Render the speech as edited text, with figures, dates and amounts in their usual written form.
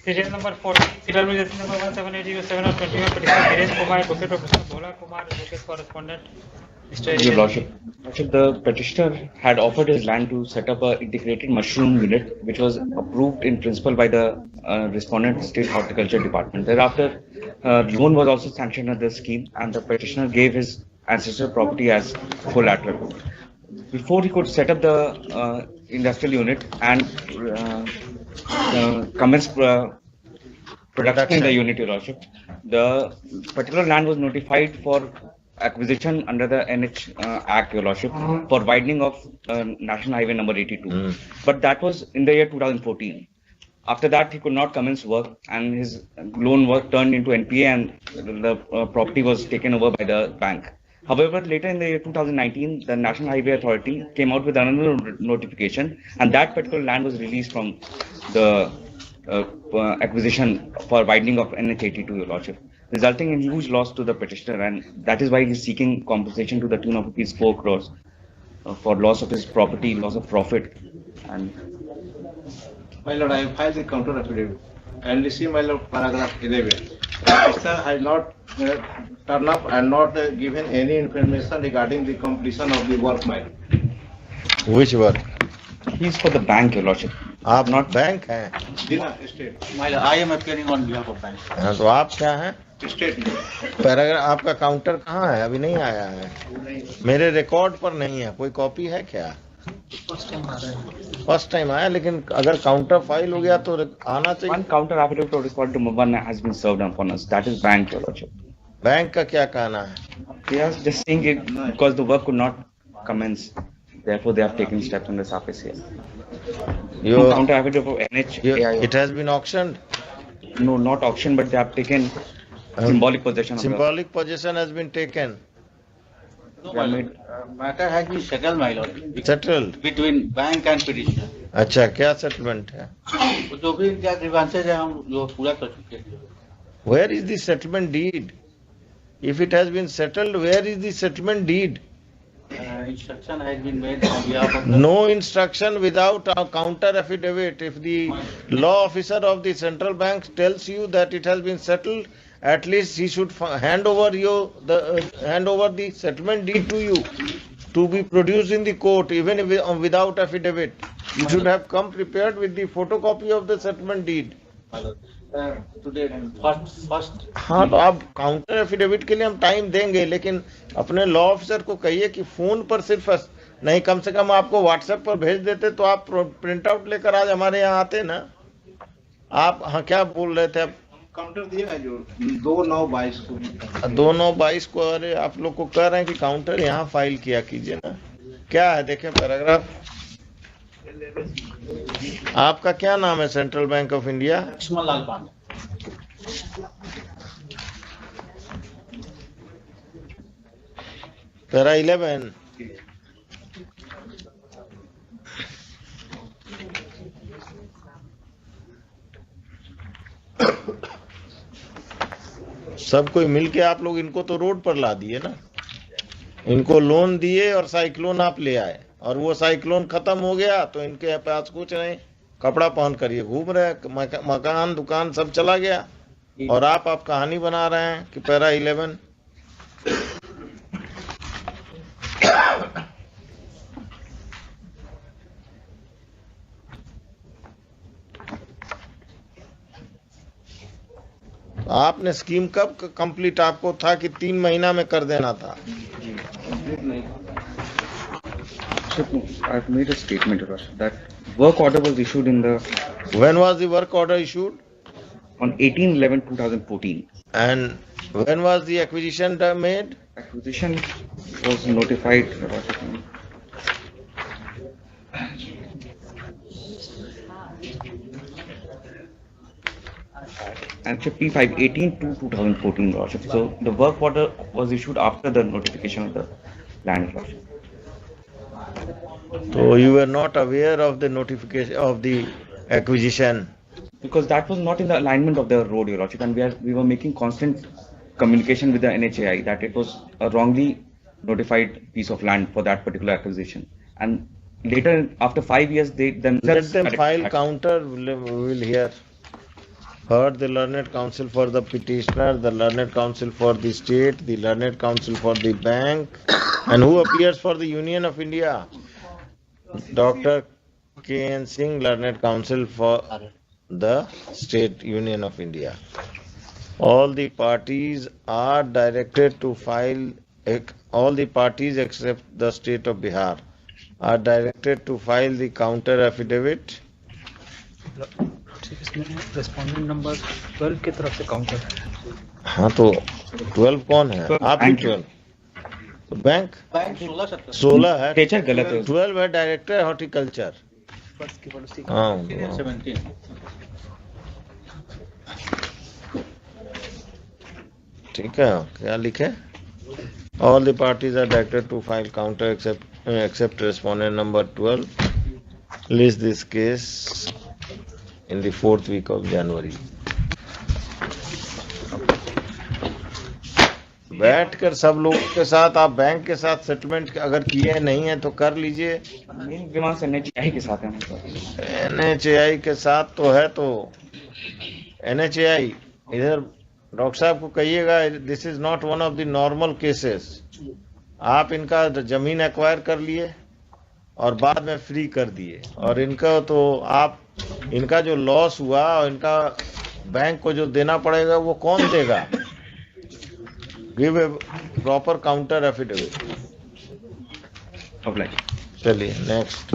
Serial number 40, serial number 17807 of 21, petitioner Dhiren Kumar, advocate of Mr. Bhola Kumar, advocate correspondent, Mr. Your A. Lordship, the petitioner had offered his land to set up an integrated mushroom unit, which was approved in principle by the respondent State Horticulture Department. Thereafter, loan was also sanctioned under the scheme, and the petitioner gave his ancestral property as collateral. Before he could set up the industrial unit and commence production in the unit, Your Lordship, the particular land was notified for acquisition under the NH Act, Your Lordship, for widening of National Highway number 82. But that was in the year 2014. After that, he could not commence work, and his loan was turned into NPA, and the property was taken over by the bank. However, later in the year 2019, the National Highway Authority came out with another notification, and that particular land was released from the acquisition for widening of NH82, Your Lordship, resulting in huge loss to the petitioner, and that is why he is seeking compensation to the tune of rupees 4 crores for loss of his property, loss of profit, and. My lord, I have filed the counter affidavit and receive, my lord, paragraph 11. Petitioner has not turned up and not given any information regarding the completion of the work, my lord. Which work? He is for the bank, Your Lordship. आप not bank हैं? State. My lord, I am appearing on behalf of bank. हाँ, तो आप क्या हैं? State. Paragraph आपका counter कहाँ है? अभी नहीं आया है, मेरे रिकॉर्ड पर नहीं है। कोई कॉपी है क्या? फर्स्ट टाइम आया, लेकिन अगर काउंटर फाइल हो गया तो आना चाहिए। One counter affidavit of record number 1 has been served upon us. That is bank, Your Lordship. Bank का क्या कहना है? They are just saying it because the work could not commence. Therefore, they have taken steps on the surface here. No counter affidavit of NHAI. It has been auctioned. No, not auction, but they have taken symbolic possession of Symbolic possession has been taken. No, my lord. Matter has been settled, my lord. Settled. Between bank and petitioner. अच्छा, क्या settlement है? जो भी क्या grievances है हम जो पूरा कर चुके हैं। Where is the settlement deed? If it has been settled, where is the settlement deed? Instruction has been made on behalf of No instruction without a counter affidavit. If the law officer of the central bank tells you that it has been settled, at least he should hand over the settlement deed to you to be produced in the court, even without affidavit. You should have come prepared with the photocopy of the settlement deed. today first हाँ, तो आप counter affidavit के लिए हम time देंगे, लेकिन अपने law officer को कहिए कि फोन पर सिर्फ नहीं, कम से कम आपको व्हाट्सएप पर भेज देते तो आप प्रिंट आउट लेकर आज हमारे यहाँ आते ना। आप हाँ क्या बोल रहे थे? आप काउंटर दिया है जो 2/9/22 को। 2/9/22 को। अरे आप लोग को कह रहे हैं कि काउंटर यहाँ फाइल किया कीजिए ना। क्या है देखें पैराग्राफ। आपका क्या नाम है? Central bank of India. Lakshman Lal Pandey. Para 11। सब कोई मिलके आप लोग इनको तो रोड पर ला दिए ना। इनको लोन दिए और साइक्लोन आप ले आए, और वो साइक्लोन खत्म हो गया तो इनके पास कुछ नहीं, कपड़ा पहन कर ये घूम रहे, मकान दुकान सब चला गया, और आप कहानी बना रहे हैं कि पैरा 11। आपने स्कीम कब कंप्लीट आपको था कि 3 महीना में कर देना था? I've made a statement that work order was issued in the. When was the work order issued? On 18/11/2014. And when was the acquisition made? Acquisition was notified. Actually, P5/18/2014, Lordship. So the work order was issued after the notification of the land, Lordship. So you were not aware of the notification of the acquisition? Because that was not in the alignment of the road, Your Lordship, and we were making constant communication with the NHAI that it was a wrongly notified piece of land for that particular acquisition. And later, after 5 years, they themselves. Let them file counter. We'll hear. heard the learned counsel for the petitioner, the learned counsel for the state, the learned counsel for the bank, and who appears for the Union of India? Dr. K.N. Singh, learned counsel for the State Union of India. All the parties are directed to file, all the parties except the state of Bihar are directed to file the counter affidavit. इसमें respondent number 12 की तरफ से counter है। हाँ तो 12 कौन है? आप ही 12। तो बैंक 16 है, टीचर गलत है। 12 है डायरेक्टर हॉर्टिकल्चर। हाँ 17. ठीक है, क्या लिखे? All the parties are directed to file counter except respondent number 12. List this case in the 4th week of January. बैठकर सब लोगों के साथ, आप बैंक के साथ सेटलमेंट अगर किए नहीं है तो कर लीजिए। मेन दिमाग से NHAI के साथ है NHAI के साथ तो है, तो NHAI इधर डॉक्टर साहब को कहिएगा, this is not one of the normal cases. आप इनका जमीन एक्वायर कर लिए और बाद में फ्री कर दिए, और इनका तो आप, इनका जो लॉस हुआ और इनका बैंक को जो देना पड़ेगा वो कौन देगा? Give a proper counter affidavit. Apply. चलिए नेक्स्ट।